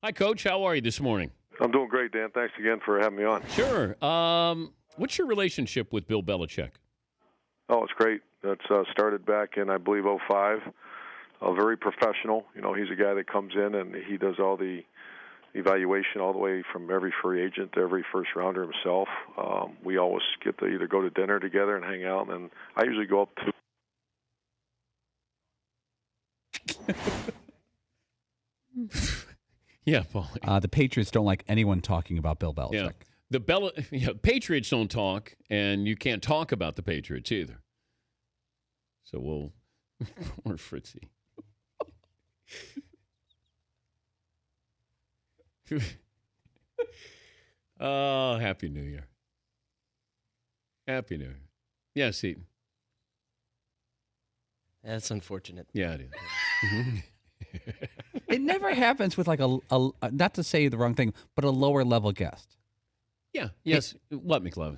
Hi, Coach. How are you this morning? I'm doing great, Dan. Thanks again for having me on. Sure. What's your relationship with Bill Belichick? Oh, it's great. That's started back in, I believe, '05. Very professional. You know, he's a guy that comes in and he does all the evaluation all the way from every free agent to every first rounder himself. We always get to either go to dinner together and hang out, and I usually go up to Yeah, Paul. The Patriots don't like anyone talking about Bill Belichick. The Patriots don't talk, and you can't talk about the Patriots either. So we'll or Fritzy. Oh, Happy New Year. Happy New Year. Yes, Eaton. That's unfortunate. Yeah, it is. It never happens with like a not to say the wrong thing, but a lower level guest. Yeah. Yes. What, McLevin?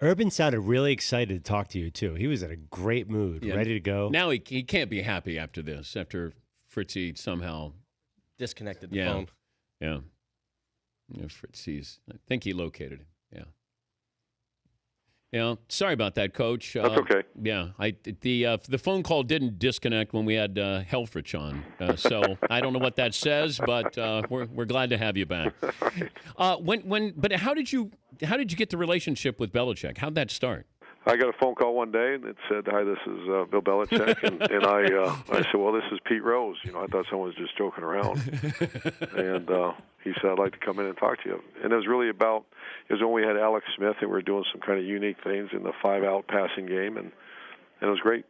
Urban sounded really excited to talk to you, too. He was in a great mood, ready to go. Now he can't be happy after this, after Fritzy somehow Disconnected the phone. Yeah. Fritzy's, I think he located him. Yeah. Yeah. Sorry about that, Coach. That's okay. Yeah. The phone call didn't disconnect when we had Helfrich on. So I don't know what that says, but we're glad to have you back. But how did you get the relationship with Belichick? How'd that start? I got a phone call one day and it said, "Hi, this is Bill Belichick," and I said, "Well, this is Pete Rose." You know, I thought someone was just joking around, and he said, "I'd like to come in and talk to you." And it was really about it was when we had Alex Smith and we were doing some kind of unique things in the 5-out passing game, and it was great.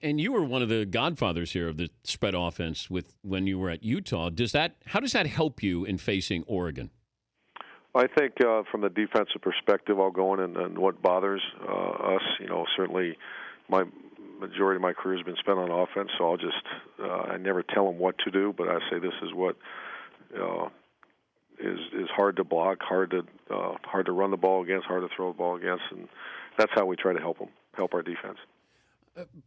And you were one of the godfathers here of the spread offense when you were at Utah. How does that help you in facing Oregon? I think from the defensive perspective, I'll go in and what bothers us. You know, certainly my majority of my career has been spent on offense, so I'll just I never tell them what to do, but I say this is what is hard to block, hard to run the ball against, hard to throw the ball against, and that's how we try to help our defense.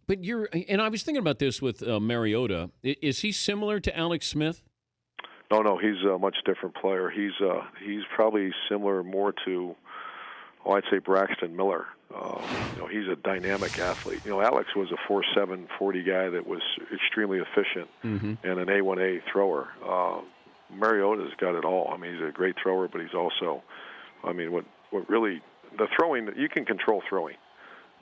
But and I was thinking about this with Mariota. Is he similar to Alex Smith? No, he's a much different player. He's probably similar more to, I'd say Braxton Miller. You know, he's a dynamic athlete. You know, Alex was a 4.7 40 guy that was extremely efficient and an A1A thrower. Mariota's got it all. I mean, he's a great thrower, but he's also, I mean, what really the throwing, you can control throwing.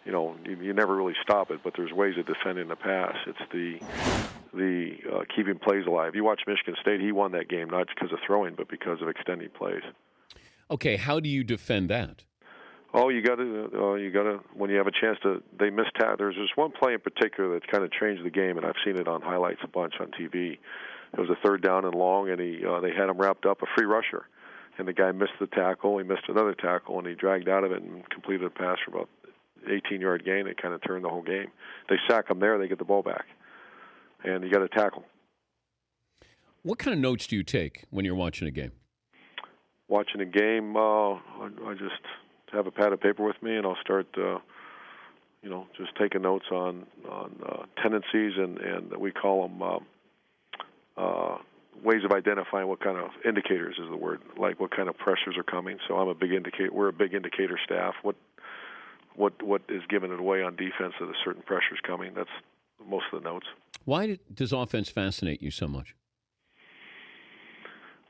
You know, you never really stop it, but there's ways of defending the pass. It's the keeping plays alive. You watch Michigan State; he won that game not because of throwing, but because of extending plays. Okay, how do you defend that? Oh, you got to when you have a chance to. They missed There's this one play in particular that kind of changed the game, and I've seen it on highlights a bunch on TV. It was a 3rd down and long, and they had him wrapped up a free rusher, and the guy missed the tackle. He missed another tackle, and he dragged out of it and completed a pass for about 18-yard gain. It kind of turned the whole game. They sack him there, they get the ball back, and you got to tackle. What kind of notes do you take when you're watching a game? Watching a game, I just have a pad of paper with me, and I'll start, just taking notes on tendencies, and we call them ways of identifying what kind of indicators is the word, like what kind of pressures are coming. So I'm a big indicator. We're a big indicator staff. What is giving it away on defense that a certain pressure is coming. That's most of the notes. Why does offense fascinate you so much?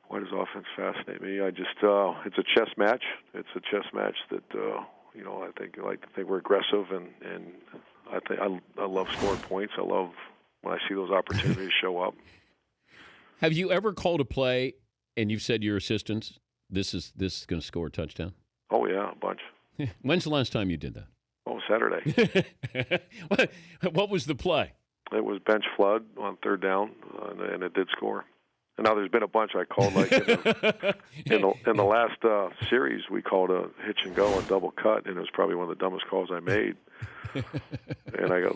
Why does offense fascinate me? I just it's a chess match. It's a chess match that I think we're aggressive and I love scoring points. I love when I see those opportunities show up. Have you ever called a play and you've said to your assistants, this is going to score a touchdown? Oh yeah, a bunch. When's the last time you did that? Oh, Saturday. What was the play? It was bench flood on 3rd down, and it did score. And now there's been a bunch I called, like in the last series, we called a hitch and go, a double cut, and it was probably one of the dumbest calls I made. And I go,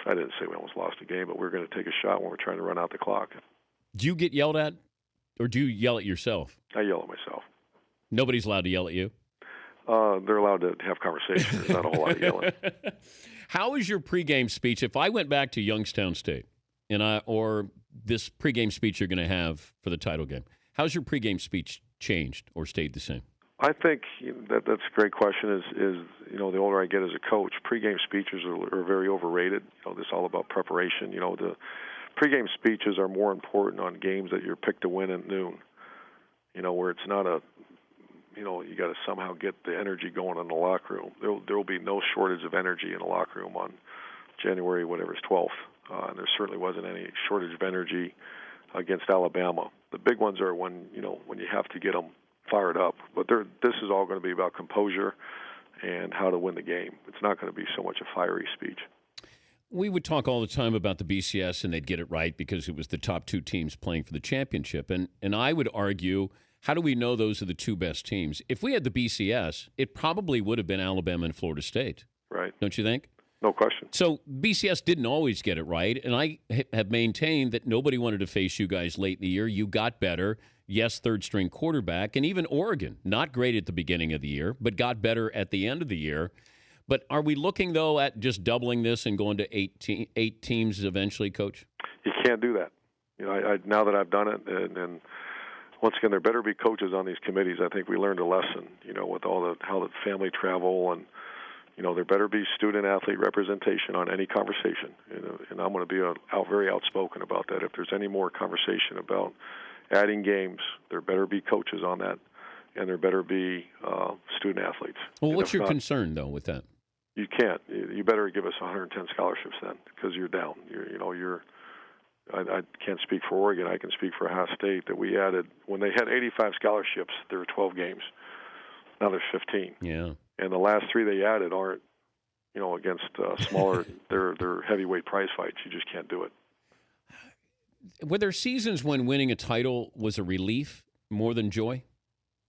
I didn't say we almost lost the game, but we were going to take a shot when we're trying to run out the clock. Do you get yelled at, or do you yell at yourself? I yell at myself. Nobody's allowed to yell at you? They're allowed to have conversations. There's not a whole lot of yelling. How is your pregame speech? If I went back to Youngstown State or this pregame speech you're going to have for the title game. How's your pregame speech changed or stayed the same? I think that's a great question. Is the older I get as a coach, pregame speeches are very overrated. This is all about preparation. The pregame speeches are more important on games that you're picked to win at noon. Where it's not you got to somehow get the energy going in the locker room. There will be no shortage of energy in the locker room on January 12th, and there certainly wasn't any shortage of energy against Alabama. The big ones are when you have to get them fired up. But this is all going to be about composure and how to win the game. It's not going to be so much a fiery speech. We would talk all the time about the BCS, and they'd get it right because it was the top two teams playing for the championship. And I would argue, how do we know those are the two best teams? If we had the BCS, it probably would have been Alabama and Florida State. Right. Don't you think? No question. So BCS didn't always get it right, and I have maintained that nobody wanted to face you guys late in the year. You got better. Yes, third-string quarterback, and even Oregon, not great at the beginning of the year, but got better at the end of the year. But are we looking, though, at just doubling this and going to eight teams eventually, Coach? You can't do that. Now that I've done it, and once again, there better be coaches on these committees. I think we learned a lesson, with how the family travel and, there better be student-athlete representation on any conversation. And I'm going to be very outspoken about that. If there's any more conversation about adding games, there better be coaches on that, and there better be student-athletes. Well, what's your concern, though, with that? You can't. You better give us 110 scholarships then, because you're down. I can't speak for Oregon. I can speak for Ohio State that we added. When they had 85 scholarships, there were 12 games. Now there's 15. Yeah. And the last three they added aren't, against smaller. they're heavyweight prize fights. You just can't do it. Were there seasons when winning a title was a relief more than joy?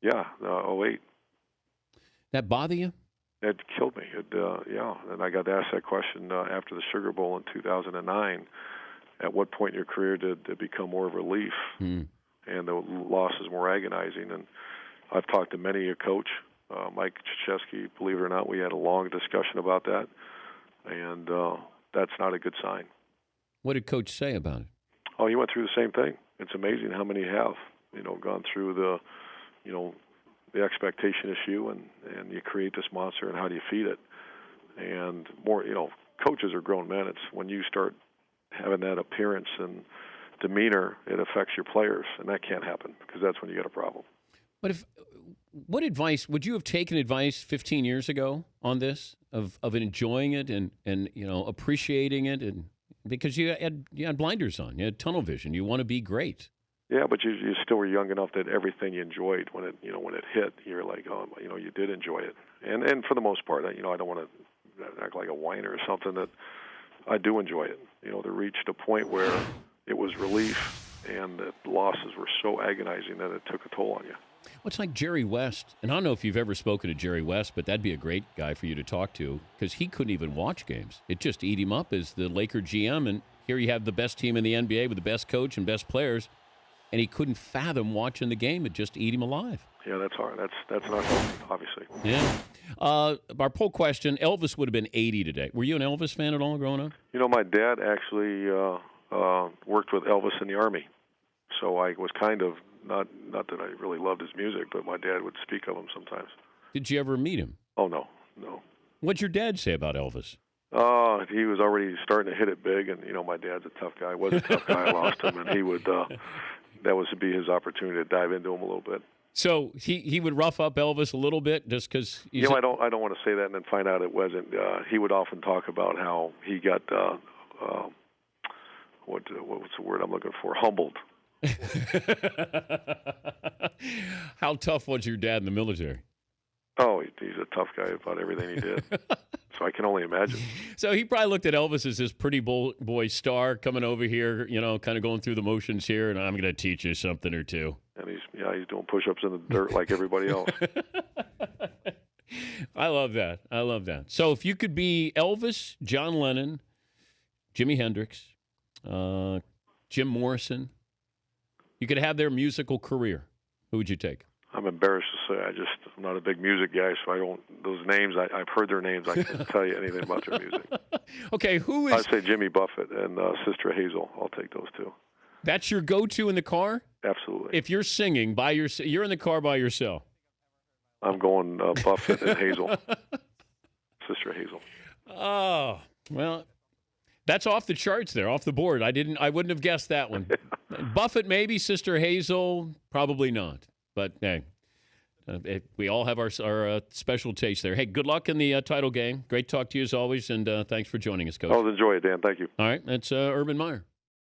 Yeah. 08. That bother you? It killed me. And I got asked that question after the Sugar Bowl in 2009. At what point in your career did it become more of a relief and the loss is more agonizing? And I've talked to many a coach, Mike Krzyzewski, believe it or not, we had a long discussion about that, and that's not a good sign. What did Coach say about it? Oh, he went through the same thing. It's amazing how many have, gone through the expectation issue, and you create this monster, and how do you feed it? And more, coaches are grown men. It's when you start having that appearance and demeanor, it affects your players, and that can't happen because that's when you got a problem. But what advice would you have taken 15 years ago on this of enjoying it and appreciating it, and because you had blinders on, you had tunnel vision, you want to be great. Yeah, but you still were young enough that everything you enjoyed when it hit, you're like, oh, you did enjoy it, and for the most part, I don't want to act like a whiner or something. That I do enjoy it. They reached a point where it was relief, and the losses were so agonizing that it took a toll on you. Well, it's like Jerry West, and I don't know if you've ever spoken to Jerry West, but that'd be a great guy for you to talk to because he couldn't even watch games. It just ate him up as the Laker GM, and here you have the best team in the NBA with the best coach and best players, and he couldn't fathom watching the game. It just ate him alive. Yeah, that's hard. That's not healthy, obviously. Yeah. Our poll question, Elvis would have been 80 today. Were you an Elvis fan at all growing up? My dad actually worked with Elvis in the Army, so I was kind of, not that I really loved his music, but my dad would speak of him sometimes. Did you ever meet him? Oh, no. What'd your dad say about Elvis? He was already starting to hit it big, and, my dad's a tough guy. Was a tough guy. I lost him, and he would, that was to be his opportunity to dive into him a little bit. So he would rough up Elvis a little bit just because. I don't want to say that and then find out it wasn't. He would often talk about how he got what's the word I'm looking for? Humbled. How tough was your dad in the military? Oh, he's a tough guy about everything he did. So I can only imagine. So he probably looked at Elvis as this pretty boy star coming over here, kind of going through the motions here, and I'm going to teach you something or two. And he's doing push-ups in the dirt like everybody else. I love that. So if you could be Elvis, John Lennon, Jimi Hendrix, Jim Morrison, you could have their musical career. Who would you take? I'm embarrassed to say I'm not a big music guy, so I don't. Those names, I've heard their names. I can't tell you anything about their music. Okay, who is? I'd say Jimmy Buffett and Sister Hazel. I'll take those two. That's your go-to in the car? Absolutely. If you're singing you're in the car by yourself. I'm going Buffett and Hazel. Sister Hazel. Oh, well, that's off the charts there, off the board. I wouldn't have guessed that one. Buffett, maybe. Sister Hazel, probably not. But hey, we all have our special taste there. Hey, good luck in the title game. Great talk to you as always, and thanks for joining us, Coach. I'll enjoy it, Dan. Thank you. All right, that's Urban Meyer.